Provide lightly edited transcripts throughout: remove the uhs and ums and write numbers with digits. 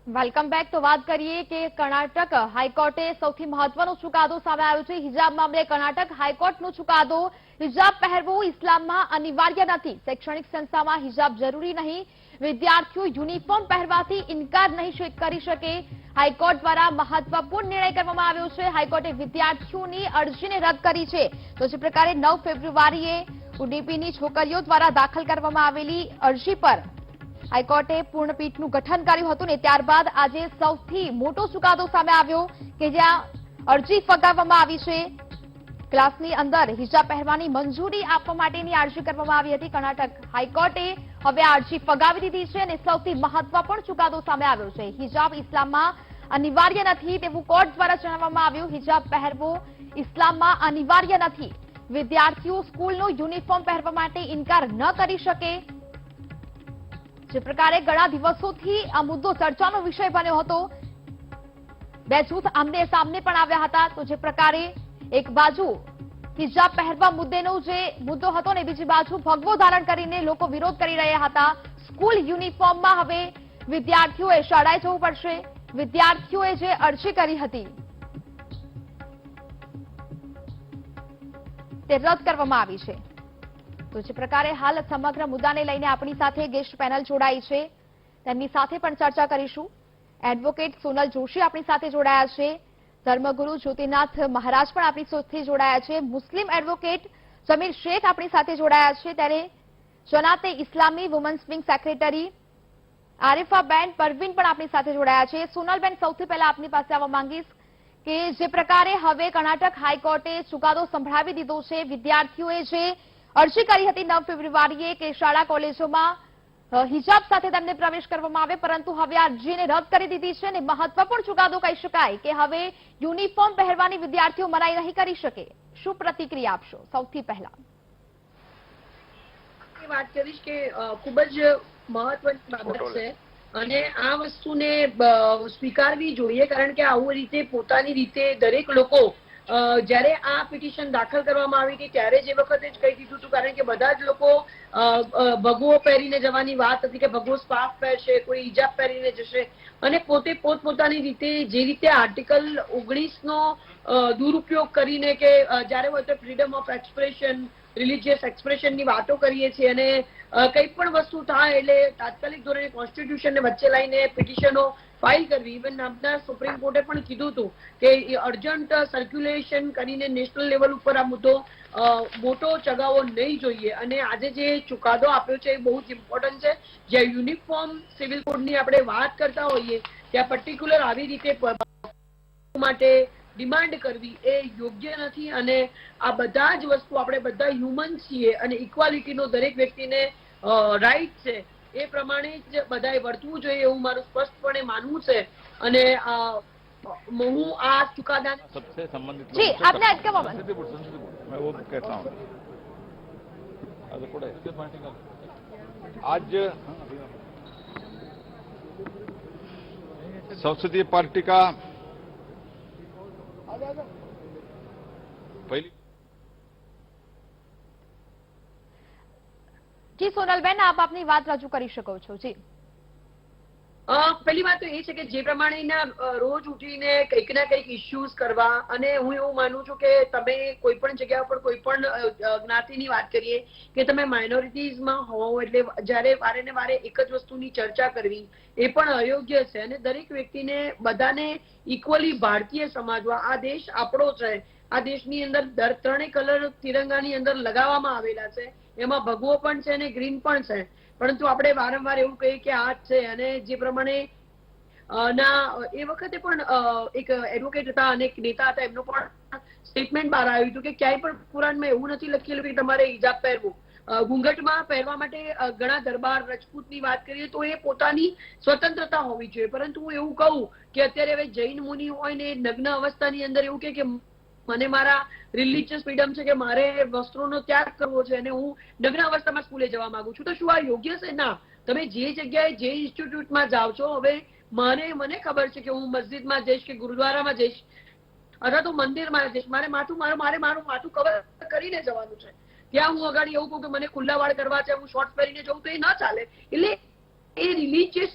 Welcome back. તો વાત કરીએ કે કર્ણાટક હાઈકોર્ટે સૌથી મહત્વનો ચુકાદો સામે આવ્યો છે। હિજાબ મામલે કર્ણાટક હાઈકોર્ટનો ચુકાદો। હિજાબ પહેરવું ઇસ્લામમાં અનિવાર્ય નથી। શૈક્ષણિક સંસ્થામાં હિજાબ જરૂરી નહીં। વિદ્યાર્થીઓ યુનિફોર્મ પહેરવાથી ઇનકાર નહીં કરી શકે। હાઈકોર્ટ દ્વારા મહત્વપૂર્ણ નિર્ણય કરવામાં આવ્યો છે। હાઈકોર્ટે વિદ્યાર્થીઓની અરજીને રદ કરી છે। તો જે પ્રકારે 9 ફેબ્રુઆરીએ ઉડીપીની છોકરીઓ દ્વારા દાખલ કરવામાં આવેલી અરજી પર હાઈકોર્ટે પૂર્ણપીઠનું ગઠન કર્યું હતું ને ત્યારબાદ આજે સૌથી મોટો ચુકાદો સામે આવ્યો કે જ્યાં અરજી ફગાવવામાં આવી છે। ક્લાસની અંદર હિજાબ પહેરવાની મંજૂરી આપવા માટેની અરજી કરવામાં આવી હતી। કર્ણાટક હાઈકોર્ટે હવે આ અરજી ફગાવી દીધી છે અને સૌથી મહત્વપૂર્ણ ચુકાદો સામે આવ્યો છે। હિજાબ ઇસ્લામમાં અનિવાર્ય નથી તેવું કોર્ટ દ્વારા જણાવવામાં આવ્યું। હિજાબ પહેરવો ઇસ્લામમાં અનિવાર્ય નથી। વિદ્યાર્થીઓ સ્કૂલનો યુનિફોર્મ પહેરવા માટે ઇનકાર ન કરી શકે। જે પ્રકારે ઘણા દિવસોથી આ મુદ્દો ચર્ચાનો વિષય બન્યો હતો। બે જૂથ આમને સામને પણ આવ્યા હતા। તો જે પ્રકારે એક બાજુ હિજાબ પહેરવા મુદ્દેનો જે મુદ્દો હતો ને બીજી બાજુ ભગવો ધારણ કરીને લોકો વિરોધ કરી રહ્યા હતા। સ્કૂલ યુનિફોર્મમાં હવે વિદ્યાર્થીઓએ શાળાએ જવું પડશે। વિદ્યાર્થીઓએ જે અરજી કરી હતી તે રદ કરવામાં આવી છે। તો જે પ્રકારે હાલ સમગ્ર મુદ્દાને લઈને આપણી સાથે ગેસ્ટ પેનલ જોડાઈ છે તેમની સાથે પણ ચર્ચા કરીશું। એડવોકેટ સોનલ જોશી આપણી સાથે જોડાયા છે। ધર્મગુરુ જ્યોતિનાથ મહારાજ પણ આપણી સાથે જોડાયા છે। મુસ્લિમ એડવોકેટ જમીર શેખ આપણી સાથે જોડાયા છે। ત્યારે જનાતે ઇસ્લામી વુમન્સ વિંગ સેક્રેટરી આરિફાબેન પરવીન પણ આપણી સાથે જોડાયા છે। સોનલબેન, સૌથી પહેલા આપની પાસે આવવા માંગીશ કે જે પ્રકારે હવે કર્ણાટક હાઈકોર્ટે ચુકાદો સંભળાવી દીધો છે। વિદ્યાર્થીઓએ જે અરજી કરી હતી 9 ફેબ્રુઆરીએ કે શાળા કોલેજોમાં હિજાબ સાથે તેમને પ્રવેશ કરવામાં આવે, પરંતુ હવે આ અરજીને રદ કરી દીધી છે અને મહત્વપૂર્ણ ચુકાદો કહી શકાય કે હવે યુનિફોર્મ પહેરવાની વિદ્યાર્થીઓ મનાઈ નહીં કરી શકે। શું પ્રતિક્રિયા આપશો? સૌથી પહેલા વાત કરીશ કે ખૂબ જ મહત્વની બાબત છે અને આ વસ્તુને સ્વીકારવી જોઈએ, કારણ કે આવું રીતે પોતાની રીતે દરેક લોકો જ્યારે આ પિટિશન દાખલ કરવામાં આવી હતી ત્યારે જ એ વખતે જ કહી દીધું હતું, કારણ કે બધા જ લોકો ભગવો પહેરીને જવાની વાત હતી કે ભગવો સ્કાર્ફ પહેરશે, કોઈ હિજાબ પહેરીને જશે અને પોતે પોતપોતાની રીતે જે રીતે આર્ટિકલ 19 નો દુરુપયોગ કરીને કે જ્યારે હોય તો ફ્રીડમ ઓફ એક્સપ્રેશન, રિલિજિયસ એક્સપ્રેશનની વાતો કરીએ છીએ અને કંઈ પણ વસ્તુ થાય એટલે તાત્કાલિક ધોરણે કોન્સ્ટિટ્યુશનને વચ્ચે લઈને પિટિશનો ફાઇલ કરવી। ઇવન આપના સુપ્રીમ કોર્ટે પણ કીધું હતું કે અર્જન્ટ સર્ક્યુલેશન કરીને નેશનલ લેવલ ઉપર આ મુદ્દો મોટો ચગાવવો નહીં જોઈએ અને આજે જે ચુકાદો આપ્યો છે એ બહુ જ ઇમ્પોર્ટન્ટ છે। જ્યાં યુનિફોર્મ સિવિલ કોડની આપણે વાત કરતા હોઈએ ત્યાં પર્ટિક્યુલર આવી રીતે માટે ડિમાન્ડ કરવી એ યોગ્ય નથી અને આ બધા જ વસ્તુ આપણે બધા હ્યુમન છીએ અને ઇક્વાલિટીનો દરેક વ્યક્તિને રાઈટ છે, એ પ્રમાણે જ બધાએ વર્તવું જોઈએ એવું મારું સ્પષ્ટપણે માનવું છે અને હું આ ચુકાદા सबसे संबंधित जी आपने आज क्या मैं वो कहता हूँ आज संसदीय पार्टी का पहली જી સોનલબેન, આપ આપની વાત રજૂ કરી શકો છો। જી, પહેલી વાત તો એ છે કે જે પ્રમાણેના રોજ ઉઠીને કંઈક ના કંઈક ઇસ્યુઝ કરવા અને હું એવું માનું છું કે તમે કોઈ પણ જગ્યા પર કોઈ પણ જ્ઞાતિની વાત કરીએ કે તમે માઇનોરિટીઝમાં હોવો એટલે જ્યારે વારે ને વારે એક જ વસ્તુની ચર્ચા કરવી એ પણ અયોગ્ય છે અને દરેક વ્યક્તિને બધાને ઇક્વલી ભારતીય સમજવા। આ દેશ આપણો છે, આ દેશની અંદર ત્રણેય કલર તિરંગાની અંદર લગાવવામાં આવેલા છે, એમાં ભગવો પણ છે અને ગ્રીન પણ છે, પરંતુ આપણે વારંવાર એવું કહીએ કે આ જ છે અને જે પ્રમાણે એ વખતે પણ એક એડવોકેટ હતા અને એક નેતા હતા, એમનો પણ સ્ટેટમેન્ટ બહાર આવ્યું હતું કે ક્યાંય પણ કુરાનમાં એવું નથી લખેલું કે તમારે હિજાબ પહેરવું। ઘૂંઘટમાં પહેરવા માટે ઘણા દરબાર રજપૂતની વાત કરીએ તો એ પોતાની સ્વતંત્રતા હોવી જોઈએ, પરંતુ હું એવું કહું કે અત્યારે હવે જૈન મુનિ હોય ને નગ્ન અવસ્થાની અંદર એવું કે મને મારા રિલિજિયસ ફ્રીડમ છે કે મારે વસ્ત્રોનો ત્યાગ કરવો છે અને હું નગ્ન અવસ્થામાં સ્કૂલે જવા માંગુ છું, તો શું આ યોગ્ય છે? ના। તમે જે જગ્યાએ જે ઇન્સ્ટિટ્યૂટમાં જાઓ છો, હવે મને ખબર છે કે હું મસ્જિદમાં જઈશ કે ગુરુદ્વારામાં જઈશ અથવા તો મંદિરમાં જઈશ, મારે મારું માથું કવર કરીને જવાનું છે। ત્યાં હું અગાડી એવું કહું કે મને ખુલ્લા વાળ કરવા છે, હું શોર્ટ્સ પહેરીને જઉં તો એ ન ચાલે। એટલે એ રિલિજિયસ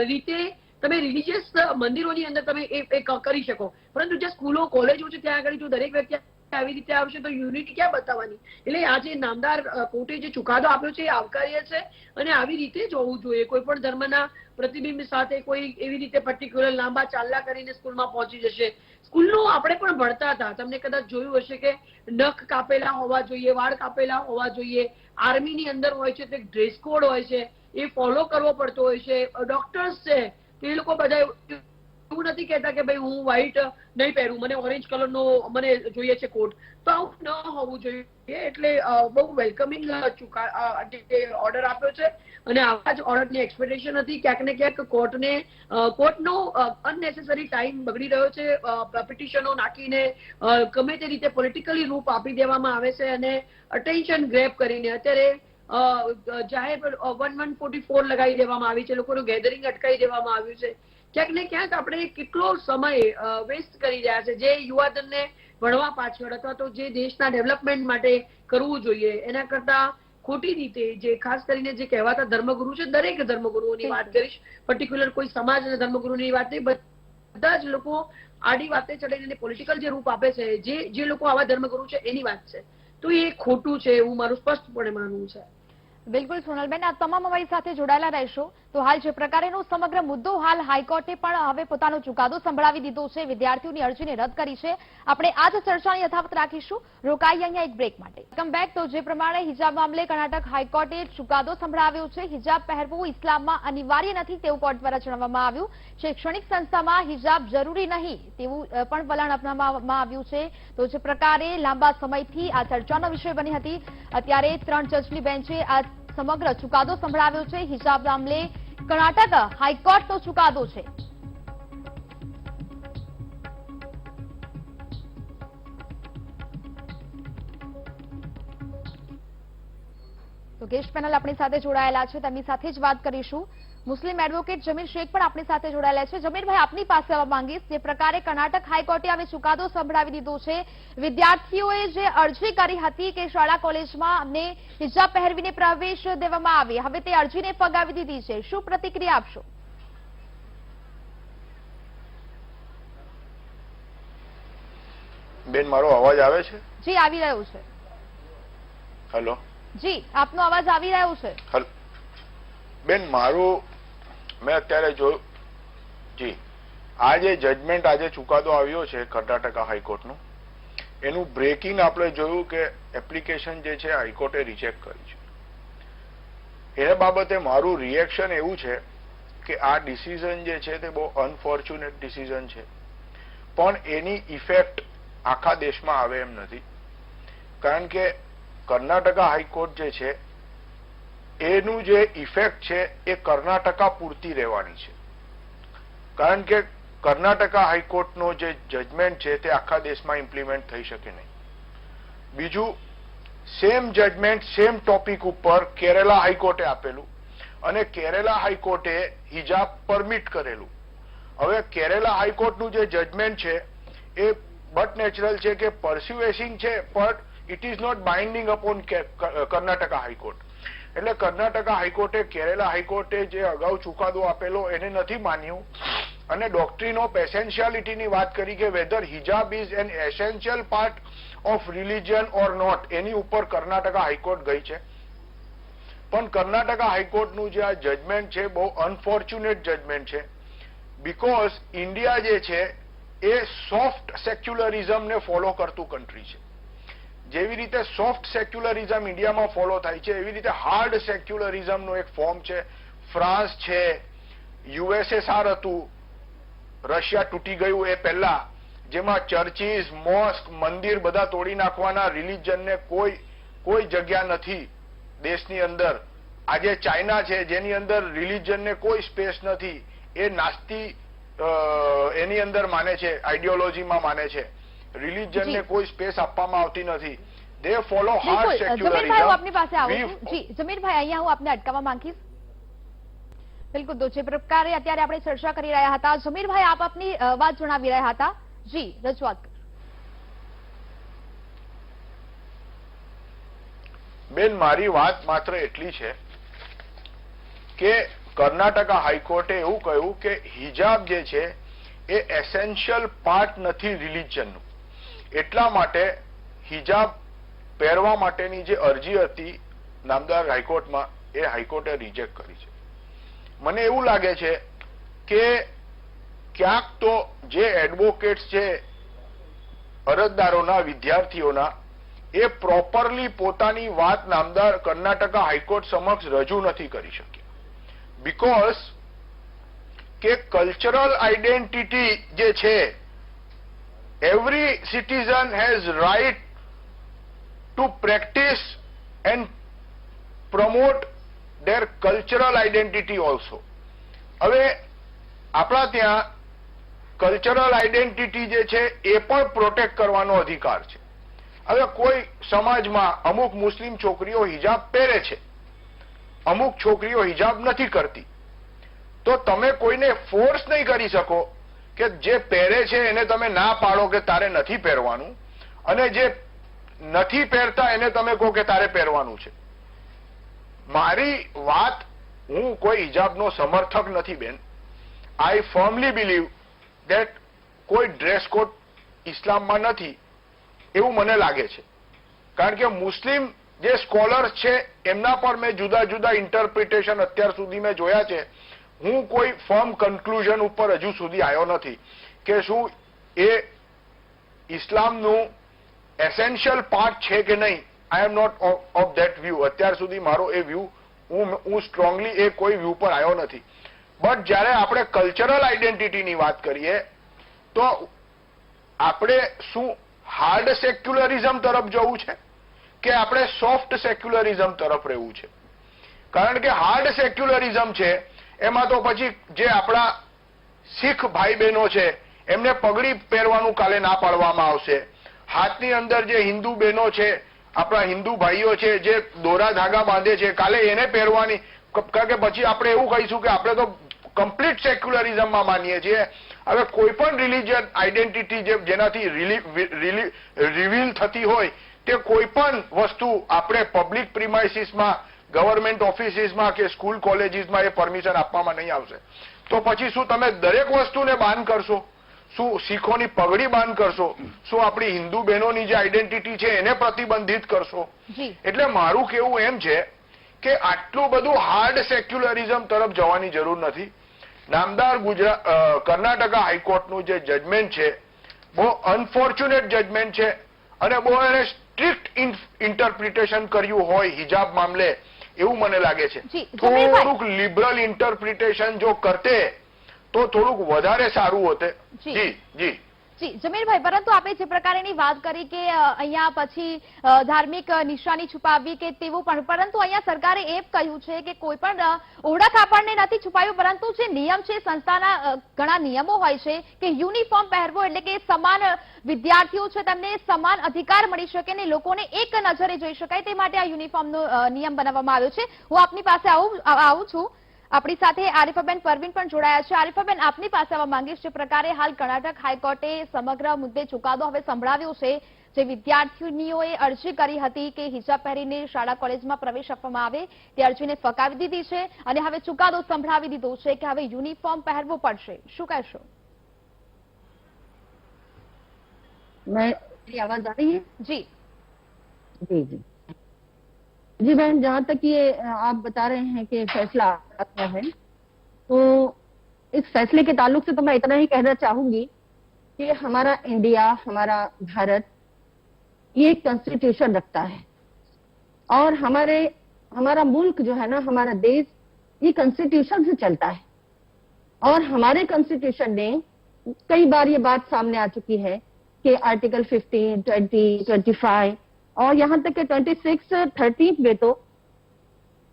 રીતે તમે રિલીજીયસ મંદિરોની અંદર તમે એ કરી શકો, પરંતુ જે સ્કૂલો કોલેજો છે ત્યાં આગળ જો દરેક વ્યક્તિ આવી રીતે આવશે તો યુનિટી ક્યાં બતાવવાની? એટલે આજે નામદાર કોર્ટે જે ચુકાદો આપ્યો છે એ આવકાર્ય છે અને આવી રીતે જ હોવું જોઈએ. કોઈ પણ ધર્મના પ્રતિબિંબ સાથે કોઈ એવી રીતે પર્ટિક્યુલર લાંબા ચાલલા કરીને સ્કૂલમાં પહોંચી જશે. સ્કૂલનું આપણે પણ ભણતા હતા, તમને કદાચ જોયું હશે કે નખ કાપેલા હોવા જોઈએ, વાળ કાપેલા હોવા જોઈએ. આર્મીની અંદર હોય છે તો એક ડ્રેસ કોડ હોય છે, એ ફોલો કરવો પડતો હોય છે. ડોક્ટર્સ છે એ લોકો બધા એવું નથી કહેતા કે ભાઈ હું વ્હાઈટ નહીં પહેરું, મને ઓરેન્જ કલરનો મને જોઈએ છે કોટ. તો આવું ન હોવું જોઈએ. એટલે બહુ વેલકમિંગ ઓર્ડર આપ્યો છે અને આવા જ ઓર્ડરની એક્સપેક્ટેશન હતી. ક્યાંક ને ક્યાંક કોર્ટનો અનનેસેસરી ટાઈમ બગડી રહ્યો છે. પિટિશનો નાખીને ગમે તે રીતે પોલિટિકલી રૂપ આપી દેવામાં આવે છે અને અટેન્શન ગ્રેબ કરીને અત્યારે જાહેર 1144 લગાવી દેવામાં આવી છે, લોકોનું ગેધરિંગ અટકાવી દેવામાં આવ્યું છે. ક્યાંક ને ક્યાંક આપણે કેટલો સમય વેસ્ટ કરી રહ્યા છે જે યુવાધનને ભણવા પાછળ અથવા તો જે દેશના ડેવલપમેન્ટ માટે કરવું જોઈએ એના કરતા ખોટી રીતે જે ખાસ કરીને જે કહેવાતા ધર્મગુરુ છે, દરેક ધર્મગુરુઓની વાત કરીશ, પર્ટિક્યુલર કોઈ સમાજના ધર્મગુરુની વાત નહીં, બધા જ લોકો આડી વાતે ચડીને પોલિટિકલ જે રૂપ આપે છે, જે લોકો આવા ધર્મગુરુ છે એની વાત છે, તો એ ખોટું છે એવું મારું સ્પષ્ટપણે માનવું છે. બિલકુલ સોનલબેન, આ તમામ અમારી સાથે જોડાયેલા રહેશો. તો હાલ જે પ્રકારેનો સમગ્ર મુદ્દો હાલ હાઈકોર્ટે પણ હવે પોતાનો ચુકાદો સંભળાવી દીધો છે, વિદ્યાર્થીઓની અરજીને રદ કરી છે. આપણે આ જ ચર્ચાને યથાવત રાખીશું. રોકાઈએ અહીંયા એક બ્રેક માટે. Welcome back. તો જે પ્રમાણે હિજાબ મામલે કર્ણાટક હાઈકોર્ટે ચુકાદો સંભળાવ્યો છે, હિજાબ પહેરવું ઇસ્લામમાં અનિવાર્ય નથી તેવું કોર્ટ દ્વારા જણાવવામાં આવ્યું. શૈક્ષણિક સંસ્થામાં હિજાબ જરૂરી નહીં તેવું પણ વલણ અપનાવવામાં આવ્યું છે. તો જે પ્રકારે લાંબા સમયથી આ ચર્ચાનો વિષય બની હતી, અત્યારે 3 જજની બેન્ચે આ સમગ્ર ચુકાદો સંભળાવ્યો છે. હિજાબ મામલે કર્ણાટક હાઈકોર્ટનો ચુકાદો છે. તો ગેસ્ટ પેનલ આપણી સાથે જોડાયેલા છે, તેમની સાથે જ વાત કરીશું. મુસ્લિમ એડવોકેટ જમીર શેખ પણ આપણી સાથે જોડાયેલા છે. જમીરભાઈ, આપની પાસે આવવા માંગીશ. જે પ્રકારે કર્ણાટક હાઈકોર્ટે હવે ચુકાદો સંભળાવી દીધો છે, વિદ્યાર્થીઓએ જે અરજી કરી હતી કે શાળા કોલેજમાં અમને હિજાબ પહેરવીને પ્રવેશ દેવામાં આવે, હવે તે અરજીને ફગાવી દીધી છે. શું પ્રતિક્રિયા આપશો? બેન, મારો અવાજ આવે છે? જી, આવી રહ્યો છે. હેલો જી, આપનો અવાજ આવી રહ્યો છે. બેન, મારું મેં અત્યારે જોયું જી, આ જે જજમેન્ટ આજે ચુકાદો આવ્યો છે કર્ણાટક હાઈકોર્ટનું, એનું બ્રેકિંગ આપણે જોયું કે એપ્લિકેશન જે છે હાઈકોર્ટે રિજેક્ટ કરી છે. એ બાબતે મારું રિએક્શન એવું છે કે આ ડિસિઝન જે છે તે બહુ અનફોર્ચ્યુનેટ ડિસિઝન છે, પણ એની ઇફેક્ટ આખા દેશમાં આવે એમ નથી. કારણ કે કર્ણાટક હાઈકોર્ટ જે છે એનું જે ઇફેક્ટ છે એ કર્ણાટકા પૂરતી રહેવાની છે. કારણ કે કર્ણાટક હાઈકોર્ટનો જે જજમેન્ટ છે તે આખા દેશમાં ઇમ્પ્લિમેન્ટ થઈ શકે નહીં. બીજું, સેમ જજમેન્ટ સેમ ટોપિક ઉપર કેરેલા હાઈકોર્ટે આપેલું અને કેરેલા હાઈકોર્ટે હિજાબ પરમિટ કરેલું. હવે કેરેલા હાઈકોર્ટનું જે જજમેન્ટ છે એ બટ નેચરલ છે કે પરસ્યુએસિંગ છે, પણ it is not binding upon Karnataka high court. એટલે કર્ણાટક હાઈકોર્ટે કેરેલા હાઈકોર્ટે જે અગાઉ ચુકાદો આપેલો એને નથી માન્યું અને ડોક્ટ્રીન ઓફ એસેન્શિયાલિટીની વાત કરી કે whether hijab is an essential part of religion or not, એની ઉપર કર્ણાટક હાઈકોર્ટ ગઈ છે. પણ કર્ણાટક હાઈકોર્ટનું જે આ જજમેન્ટ છે બહુ અનફોર્ચ્યુનેટ જજમેન્ટ છે, બીકોઝ ઇન્ડિયા જે છે એ સોફ્ટ સેક્યુલરિઝમને ફોલો કરતું કન્ટ્રી છે. જેવી રીતે સોફ્ટ સેક્યુલરિઝમ ઇન્ડિયામાં ફોલો થાય છે એવી રીતે હાર્ડ સેક્યુલરિઝમનું એક ફોર્મ છે. ફ્રાન્સ છે, યુએસએસઆર હતું, રશિયા તૂટી ગયું એ પહેલા, જેમાં ચર્ચીસ, મોસ્ક, મંદિર બધા તોડી નાખવાના, રિલિજનને કોઈ જગ્યા નથી દેશની અંદર. આજે ચાઇના છે જેની અંદર રિલિજનને કોઈ સ્પેસ નથી, એ નાસ્તી એની અંદર માને છે, આઈડિયોલોજીમાં માને છે. રિલિજનને કોઈ સ્પેસ આપવામાં આવતી નથી. દે ફોલો હાર્ડ સેક્યુલરિઝમ. આપની પાસે આવું છું. જી જમીરભાઈ, અહીંયા હું આપને અટકાવવા માંગીશ. બિલકુલ, તો જે પ્રકારે અત્યારે આપણે ચર્ચા કરી રહ્યા હતા, જમીરભાઈ આપ આપની વાત જણાવી રહ્યા હતા. જી, રજૂઆત કરો. બેન, મારી વાત માત્ર એટલી છે કે કર્ણાટકા હાઈકોર્ટે એવું કહ્યું કે હિજાબ જે છે એ એસેન્શિયલ પાર્ટ નથી રિલિજનનું, એટલા માટે હિજાબ પહેરવા માટેની જે અરજી હતી નામદાર હાઈકોર્ટમાં એ હાઈકોર્ટે રિજેક્ટ કરી છે. મને એવું લાગે છે કે ક્યાંક તો જે એડવોકેટ્સ છે અરજદારોના, વિદ્યાર્થીઓના, એ પ્રોપરલી પોતાની વાત નામદાર કર્ણાટકા હાઈકોર્ટ સમક્ષ રજૂ નથી કરી શક્યા. બીકોઝ કે કલ્ચરલ આઈડેન્ટિટી જે છે, every citizen has right to practise and promote their cultural identity also. હવે આપણા ત્યાં કલ્ચરલ આઈડેન્ટિટી જે છે એ પણ પ્રોટેક્ટ કરવાનો અધિકાર છે. હવે કોઈ સમાજમાં અમુક મુસ્લિમ છોકરીઓ હિજાબ પહેરે છે, અમુક છોકરીઓ હિજાબ નથી કરતી, તો તમે કોઈને ફોર્સ નહીં કરી શકો કે જે પહેરે છે એને તમે ના પાડો કે તારે નથી પહેરવાનું, અને જે નથી પહેરતા એને તમે કહો કે તારે પહેરવાનું છે. મારી વાત, હું કોઈ હિજાબનો સમર્થક નથી બેન. આઈ ફર્મલી બિલીવ ધેટ કોઈ ડ્રેસ કોડ ઇસ્લામમાં નથી એવું મને લાગે છે. કારણ કે મુસ્લિમ જે સ્કોલર્સ છે એમના પર મેં જુદા જુદા ઇન્ટરપ્રિટેશન અત્યાર સુધી મેં જોયા છે. હું કોઈ ફર્મ કન્ક્લુઝન ઉપર હજુ સુધી આવ્યો નથી કે શું એ ઇસ્લામનું એસેન્શિયલ પાર્ટ છે કે નહીં. I am not of that view. અત્યાર સુધી મારો એ વ્યૂ, હું સ્ટ્રોંગલી એ કોઈ વ્યૂ પર આવ્યો નથી. બટ જ્યારે આપણે કલ્ચરલ આઈડેન્ટિટીની વાત કરીએ તો આપણે શું હાર્ડ સેક્યુલરિઝમ તરફ જવું છે કે આપણે સોફ્ટ સેક્યુલરિઝમ તરફ રહેવું છે? કારણ કે હાર્ડ સેક્યુલરિઝમ છે એમાં તો પછી જે આપણા શીખ ભાઈ બહેનો છે એમને પગડી પહેરવાનું કાલે ના પાડવામાં આવશે. હાથની અંદર જે હિન્દુ બહેનો છે, આપણા હિન્દુ ભાઈઓ છે જે દોરા ધાગા બાંધે છે, કાલે એને પહેરવાની, કારણ કે પછી આપણે એવું કહીશું કે આપણે તો કમ્પ્લીટ સેક્યુલરિઝમમાં માનીએ છીએ. હવે કોઈ પણ રિલિજિયન આઈડેન્ટિટી જેનાથી રિવીલ થતી હોય તે કોઈ પણ વસ્તુ આપણે પબ્લિક પ્રિમાઇસીસમાં, ગવર્મેન્ટ ઓફિસીસમાં કે સ્કૂલ કોલેજીસમાં એ પરમિશન આપવામાં નહીં આવશે. તો પછી શું તમે દરેક વસ્તુને બાન કરશો? શું શીખોની પગડી બાન કરશો? શું આપણી હિન્દુ બહેનોની જે આઈડેન્ટિટી છે એને પ્રતિબંધિત કરશો? એટલે મારું કેવું એમ છે કે આટલું બધું હાર્ડ સેક્યુલરિઝમ તરફ જવાની જરૂર નથી. નામદાર કર્ણાટકા હાઈકોર્ટનું જે જજમેન્ટ છે બહુ અનફોર્ચ્યુનેટ જજમેન્ટ છે, અને બહુ એને સ્ટ્રિક્ટ ઇન્ટરપ્રિટેશન કર્યું હોય હિજાબ મામલે એવું મને લાગે છે. થોડુંક લિબરલ ઇન્ટરપ્રિટેશન જો કરતે તો થોડુંક વધારે સારું હોતે. જી જી જી જમીરભાઈ, પરંતુ આપણે જે પ્રકારની વાત કરી કે અહીંયા પછી ધાર્મિક નિશાની છુપાવવી કે તેવું પણ, પરંતુ અહીંયા સરકારે એ કહ્યું છે કે કોઈ પણ ઓળખ આપણને નથી છુપાવ્યું, પરંતુ જે નિયમ છે સંસ્થાના ઘણા નિયમો હોય છે કે યુનિફોર્મ પહેરવો એટલે કે સમાન વિદ્યાર્થીઓ છે તેમને સમાન અધિકાર મળી શકે ને લોકોને એક નજરે જોઈ શકાય તે માટે આ યુનિફોર્મનો નિયમ બનાવવામાં આવ્યો છે. હું આપની પાસે આવું છું. આપણી સાથે આરિફાબેન પરવીન પણ જોડાયા છે. આરિફાબેન, આપની પાસે આવવા માંગીશ. જે પ્રકારે હાલ કર્ણાટક હાઈકોર્ટે સમગ્ર મુદ્દે ચુકાદો હવે સંભળાવ્યો છે, જે વિદ્યાર્થીનીઓએ અરજી કરી હતી કે હિજાબ પહેરીને શાળા કોલેજમાં પ્રવેશ આપવામાં આવે તે અરજીને ફગાવી દીધી છે અને હવે ચુકાદો સંભળાવી દીધો છે કે હવે યુનિફોર્મ પહેરવો પડશે. શું કહેશો? मेरी आवाज आ रही है? जी जी जी जी बहन, जहाँ तक ये आप बता रहे हैं कि फैसला आता है, तो इस फैसले के ताल्लुक से तो मैं इतना ही कहना चाहूंगी कि हमारा इंडिया, हमारा भारत, ये एक कॉन्स्टिट्यूशन रखता है और हमारा मुल्क जो है ना, हमारा देश, ये कॉन्स्टिट्यूशन से चलता है. और हमारे कॉन्स्टिट्यूशन ने कई बार ये बात सामने आ चुकी है कि आर्टिकल 15, 20, 25 और यहाँ तक के 26, 13 में तो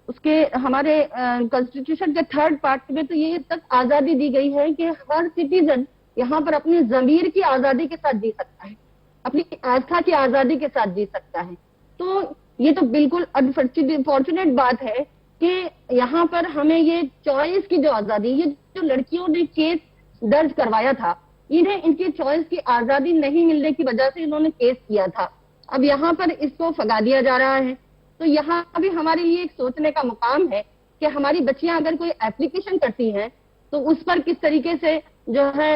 उसके हमारे कॉन्स्टिट्यूशन के 3rd पार्ट में तो ये तक आजादी दी गई है कि हर सिटीजन यहाँ पर अपनी जमीर की आजादी के साथ जी सकता है, अपनी आस्था की आजादी के साथ जी सकता है. तो ये तो बिल्कुल अनफॉर्चुनेट बात है कि यहाँ पर हमें ये चॉइस की जो आजादी, ये जो लड़कियों ने केस दर्ज करवाया था, इन्हें इनकी चॉइस की आजादी नहीं मिलने की वजह से इन्होंने केस किया था. अब यहाँ पर इसको फगा दिया जा रहा है. तो यहाँ भी हमारे लिए एक सोचने का मुकाम है कि हमारी बच्चियां अगर कोई एप्लीकेशन करती हैं तो उस पर किस तरीके से जो है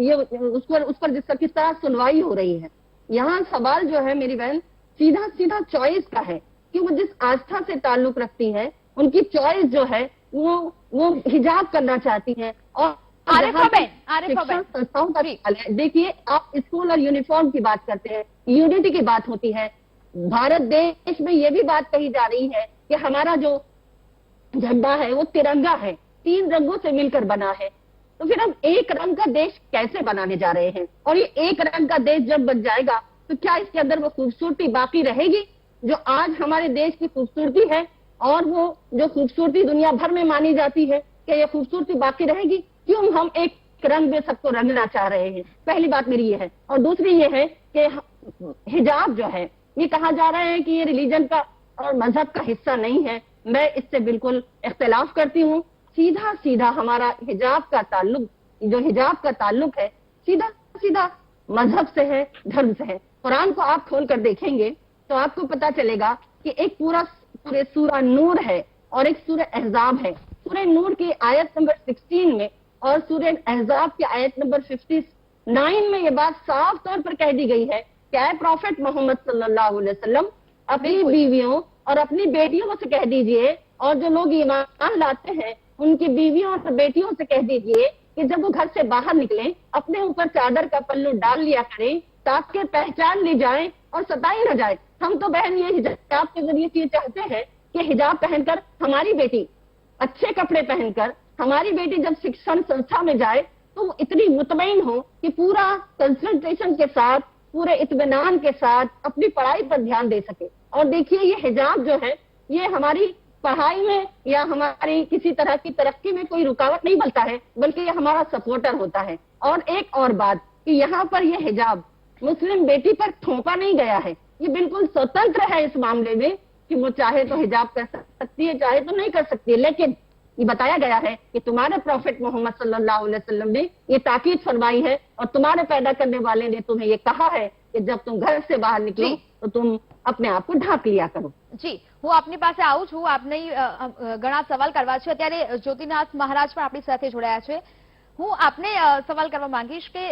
ये उस पर जिसका किस तरह सुनवाई हो रही है। यहाँ सवाल जो है मेरी बहन सीधा सीधा चॉइस का है कि वो जिस आस्था से ताल्लुक रखती है उनकी चॉइस जो है वो हिजाब करना चाहती है। और शिक्षण संस्थाओं का सवाल है, देखिए आप स्कूल और यूनिफॉर्म की बात करते हैं, यूनिटी की बात होती है। भारत देश में ये भी बात कही जा रही है कि हमारा जो झंडा है वो तिरंगा है, 3 रंगों से मिलकर बना है। तो फिर हम एक रंग का देश कैसे बनाने जा रहे हैं? और ये एक रंग का देश जब बन जाएगा तो क्या इसके अंदर वो खूबसूरती बाकी रहेगी जो आज हमारे देश की खूबसूरती है? और वो जो खूबसूरती दुनिया भर में मानी जाती है, क्या ये खूबसूरती बाकी रहेगी? क्यों हम एक रंग में सबको रंगना चाह रहे हैं? पहली बात मेरी ये है। और दूसरी ये है कि हिजाब जो है ये कहा जा रहा है कि ये रिलीजन का और मजहब का हिस्सा नहीं है। मैं इससे बिल्कुल इख्तिलाफ करती हूँ। सीधा सीधा हमारा हिजाब का ताल्लुक है सीधा सीधा मजहब से है, धर्म से है। कुरान को आप खोल कर देखेंगे तो आपको पता चलेगा कि एक पूरे सूरा नूर है और एक सूरा अहज़ाब है। सूरह नूर की आयत नंबर 16 में और सूरह अहज़ाब की आयत नंबर 59 में ये बात साफ तौर पर कह दी गई है कि ऐ प्रॉफिट मोहम्मद सल्लल्लाहु अलैहि वसल्लम अपनी बीवियों और अपनी बेटियों से कह दीजिए, और जो लोग ईमान लाते हैं उनकी बीवियों और बेटियों से कह दीजिए कि जब वो घर से बाहर निकलें अपने ऊपर चादर का पल्लू डाल लिया करें ताकि पहचान ली जाए और सताई न जाए। हम तो बहन ये हिजाब के जरिए ये चाहते हैं कि हिजाब पहनकर हमारी बेटी, अच्छे कपड़े पहनकर हमारी बेटी जब शिक्षण संस्था में जाए तो वो इतनी मुतमईन हो कि पूरा कंसंट्रेशन के साथ, पूरे इत्मीनान के साथ अपनी पढ़ाई पर ध्यान दे सके। और देखिए ये हिजाब जो है ये हमारी पढ़ाई में या हमारी किसी तरह की तरक्की में कोई रुकावट नहीं बनता है, बल्कि ये हमारा सपोर्टर होता है। और एक और बात कि यहाँ पर ये हिजाब मुस्लिम बेटी पर थोपा नहीं गया है, ये बिल्कुल स्वतंत्र है इस मामले में कि वो चाहे तो हिजाब कर सकती है, चाहे तो नहीं कर सकती है। लेकिन ये बताया गया है कि तुम्हारे प्रॉफिट मोहम्मद सल्लल्लाहु अलैहि वसल्लम ने ये ताकीद फरमाई है और तुम्हारे पैदा करने वाले ने तुम्हें ये कहा है कि जब तुम घर से बाहर निकलो तो तुम अपने आप को ઢાંક लिया करो। જી, હું આપની પાસે આવું છું। આપને ઘણા સવાલ કરવા છે। અત્યારે જ્યોતિનાથ મહારાજ પણ આપણી સાથે જોડાયા છે। હું આપને સવાલ કરવા માંગીશ કે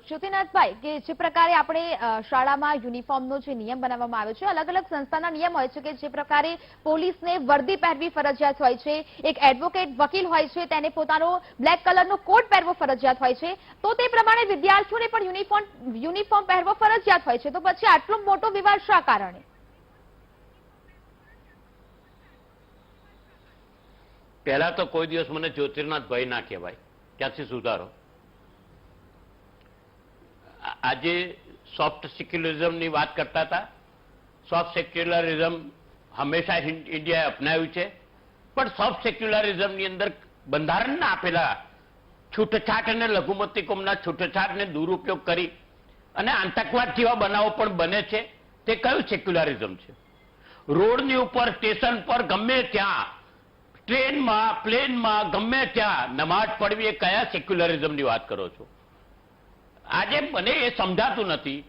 જ્યોતિનાથભાઈ, કે જે પ્રકારે આપણે શાળામાં યુનિફોર્મનો જે નિયમ બનાવવામાં આવ્યો છે, અલગ અલગ સંસ્થાના નિયમ હોય છે કે જે પ્રકારે પોલીસને વર્દી પહેરવી ફરજિયાત હોય છે, એક એડવોકેટ વકીલ હોય છે તેને પોતાનો બ્લેક કલરનો કોટ પહેરવો ફરજિયાત હોય છે, તો તે પ્રમાણે વિદ્યાર્થીઓને પણ યુનિફોર્મ પહેરવો ફરજિયાત હોય છે। તો પછી આટલો મોટો વિવાદ શા કારણે? પહેલા તો કોઈ દિવસ મને જ્યોતિર્નાથભાઈ ના કહેવાય, ત્યાંથી સુધારો। આજે સોફ્ટ સેક્યુલરિઝમની વાત કરતા હતા। સોફ્ટ સેક્યુલરિઝમ હંમેશા ઇન્ડિયાએ અપનાવ્યું છે, પણ સોફ્ટ સેક્યુલરિઝમની અંદર બંધારણના આપેલા છૂટછાટ અને લઘુમતી કોમના છૂટછાટને દુરુપયોગ કરી અને આતંકવાદ જેવા બનાવો પણ બને છે। તે કયું સેક્યુલરિઝમ છે? રોડની ઉપર, સ્ટેશન પર, ગમે ત્યાં, ટ્રેનમાં, પ્લેનમાં, ગમે ત્યાં નમાઝ પઢવી, એ કયા સેક્યુલરિઝમની વાત કરો છો? આજે મને એ સમજાતું નથી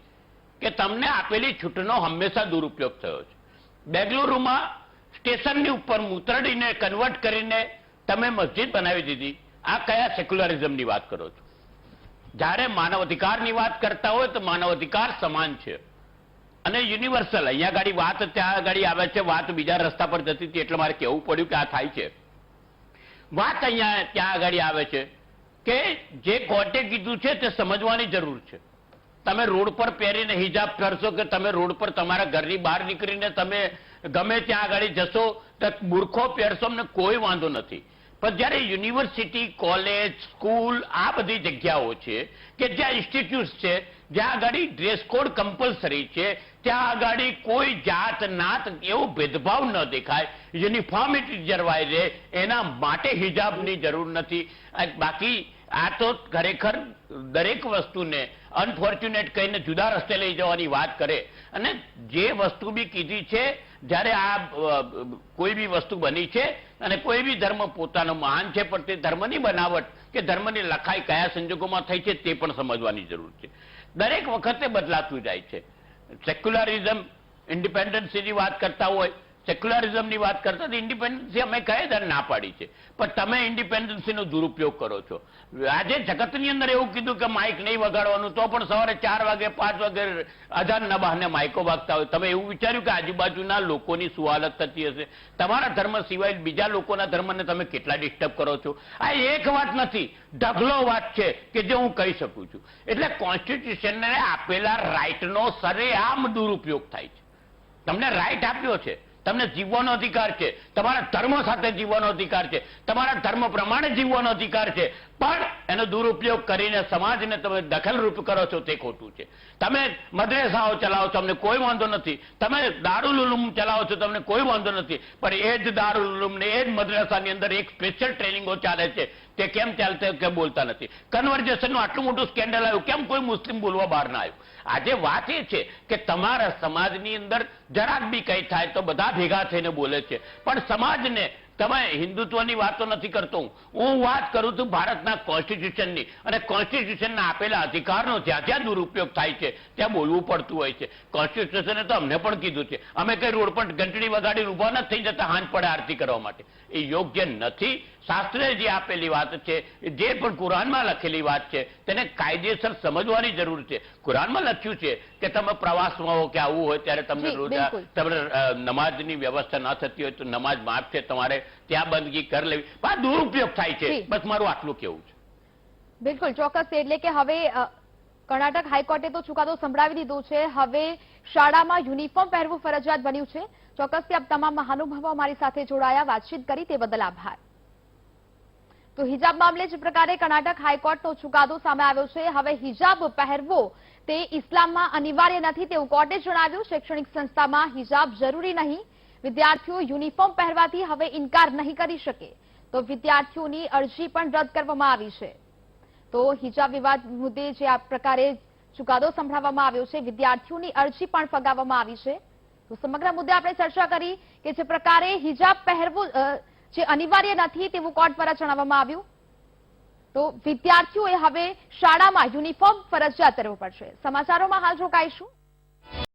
કે તમને આપેલી છૂટનો હંમેશા દુરુપયોગ થયો છે। બેંગલુરુમાં સ્ટેશનની ઉપર મૂતરડીને કન્વર્ટ કરીને તમે મસ્જિદ બનાવી દીધી, આ કયા સેક્યુલરિઝમની વાત કરો છો? જ્યારે માનવ અધિકારની વાત કરતા હોય તો માનવ અધિકાર સમાન છે અને યુનિવર્સલ। અહીંયા ગાડી વાત ત્યાં આગળ આવે છે, વાત બીજા રસ્તા પર જતી હતી એટલે મારે કહેવું પડ્યું કે આ થાય છે। વાત અહીંયા ત્યાં આગળ આવે છે કે જે કોર્ટે કીધું છે તે સમજવાની જરૂર છે। તમે રોડ પર પહેરીને હિજાબ કરશો કે તમે રોડ પર તમારા ઘરની બહાર નીકળીને તમે ગમે ત્યાં આગળ જશો તો બુરખો પહેરશો, અમને કોઈ વાંધો નથી। પણ જ્યારે યુનિવર્સિટી, કોલેજ, સ્કૂલ, આ બધી જગ્યાઓ છે કે જ્યાં ઇન્સ્ટિટ્યૂટ્સ છે, જ્યાં આગળ ડ્રેસ કોડ કમ્પલસરી છે, ત્યાં આગળ કોઈ જાત નાત એવો ભેદભાવ ન દેખાય, યુનિફોર્મિટી જળવાઈ રહે, એના માટે હિજાબની જરૂર નથી। બાકી આ તો ખરેખર દરેક વસ્તુને અનફોર્ચ્યુનેટ કહીને જુદા રસ્તે લઈ જવાની વાત કરે। અને જે વસ્તુ બી કીધી છે, જ્યારે આ કોઈ બી વસ્તુ બની છે અને કોઈ બી ધર્મ પોતાનો મહાન છે, પણ તે ધર્મની બનાવટ કે ધર્મની લખાઈ કયા સંજોગોમાં થઈ છે તે પણ સમજવાની જરૂર છે। દરેક વખતે બદલાતું જાય છે। સેક્યુલરિઝમ ઇન્ડિપેન્ડન્સીની વાત કરતા હોય, સેક્યુલરિઝમની વાત કરતા હતા, ઇન્ડિપેન્ડન્સી અમે કહે ત્યારે ના પાડી છે, પણ તમે ઇન્ડિપેન્ડન્સીનો દુરુપયોગ કરો છો. આજે જગતની અંદર એવું કીધું કે માઇક નહીં વગાડવાનું, તો પણ સવારે 4 વાગે 5 વાગે અજાનના બહાને માઇકો વાગતા હોય. તમે એવું વિચાર્યું કે આજુબાજુના લોકોની શું હાલત થતી હશે? તમારા ધર્મ સિવાય બીજા લોકોના ધર્મને તમે કેટલા ડિસ્ટર્બ કરો છો? આ એક વાત નથી, ઢગલો વાત છે કે જે હું કહી શકું છું. એટલે કોન્સ્ટિટ્યુશનને આપેલા રાઇટનો સરેઆમ દુરુપયોગ થાય છે. તમને રાઇટ આપ્યો છે, તમને જીવવાનો અધિકાર છે, તમારા ધર્મ સાથે જીવવાનો અધિકાર છે, તમારા ધર્મ પ્રમાણે જીવવાનો અધિકાર છે, પણ એનો દુરુપયોગ કરીને સમાજને તમે દખલરૂપ કરો છો તે ખોટું છે. તમે મદ્રેસાઓ ચલાવો છો, અમને કોઈ વાંધો નથી. તમે દારૂલ ઉલૂમ ચલાવો છો, તમને કોઈ વાંધો નથી. પણ એ જ દારૂલ ઉલૂમ ને એ જ મદ્રેસાની અંદર એક સ્પેશિયલ ટ્રેનિંગો ચાલે છે, તે કેમ ચાલતે કે બોલતા નથી? કન્વર્જેશનનું આટલું મોટું સ્કેન્ડલ આવ્યું, કેમ કોઈ મુસ્લિમ બોલવા બહાર ના આવ્યું? આજે વાત એ છે કે તમારા સમાજની અંદર જરાક બી કંઈ થાય તો બધા ભેગા થઈને બોલે છે, પણ સમાજને તમે હિન્દુત્વની વાતો નથી કરતો. હું વાત કરું છું ભારતના કોન્સ્ટિટ્યુશનની, અને કોન્સ્ટિટ્યુશનના આપેલા અધિકારનો જ્યાં જ્યાં દુરુપયોગ થાય છે ત્યાં બોલવું પડતું હોય છે. કોન્સ્ટિટ્યુશને તો અમને પણ કીધું છે, અમે કઈ રોડ પર ઘંટડી વગાડીને ઉભા નથી થઈ જતા હાંજ પડે આરતી કરવા માટે. એ યોગ્ય નથી. શાસ્ત્રે જે આપેલી વાત છે, જે પણ કુરાનમાં લખેલી વાત છે, તેને કાયદેસર સમજવાની જરૂર છે. કુરાનમાં લખ્યું છે કે તમે પ્રવાસમાં હો કે આવું હોય ત્યારે તમને રોજા તમને નમાજની વ્યવસ્થા ન થતી હોય તો નમાજ માફ છે, તમારે ત્યાં બંદગી કરી લેવી. આ દુરુપયોગ થાય છે. બસ મારું આટલું કેવું છે. બિલકુલ ચોક્કસ. એટલે કે હવે કર્ણાટક હાઈકોર્ટે તો ચુકાદો સંભળાવી દીધો છે. હવે શાળામાં યુનિફોર્મ પહેરવું ફરજિયાત બન્યું છે. ચોક્કસથી આપ તમામ મહાનુભાવો અમારી સાથે જોડાયા, વાતચીત કરી તે બદલ આભાર. તો હિજાબ મામલે જે પ્રકારે કર્ણાટક હાઈકોર્ટનો ચુકાદો સામે આવ્યો છે, હવે હિજાબ પહેરવો તે ઇસ્લામમાં અનિવાર્ય નથી તેવું કોર્ટે જણાવ્યું. શૈક્ષણિક સંસ્થામાં હિજાબ જરૂરી નહીં. વિદ્યાર્થીઓ યુનિફોર્મ પહેરવાથી હવે ઇનકાર નહીં કરી શકે. તો વિદ્યાર્થીઓની અરજી પણ રદ કરવામાં આવી છે. તો હિજાબ વિવાદ મુદ્દે જે આ પ્રકારે ચુકાદો સંભળાવવામાં આવ્યો છે, વિદ્યાર્થીઓની અરજી પણ ફગાવવામાં આવી છે. તો સમગ્ર મુદ્દે આપણે ચર્ચા કરી કે જે પ્રકારે હિજાબ પહેરવું જે અનિવાર્ય નથી તેવું કોર્ટ દ્વારા જણાવવામાં આવ્યું. તો વિદ્યાર્થીઓએ હવે શાળામાં યુનિફોર્મ ફરજિયાત કરવું પડશે. સમાચારોમાં હાલ રોકાઈશું.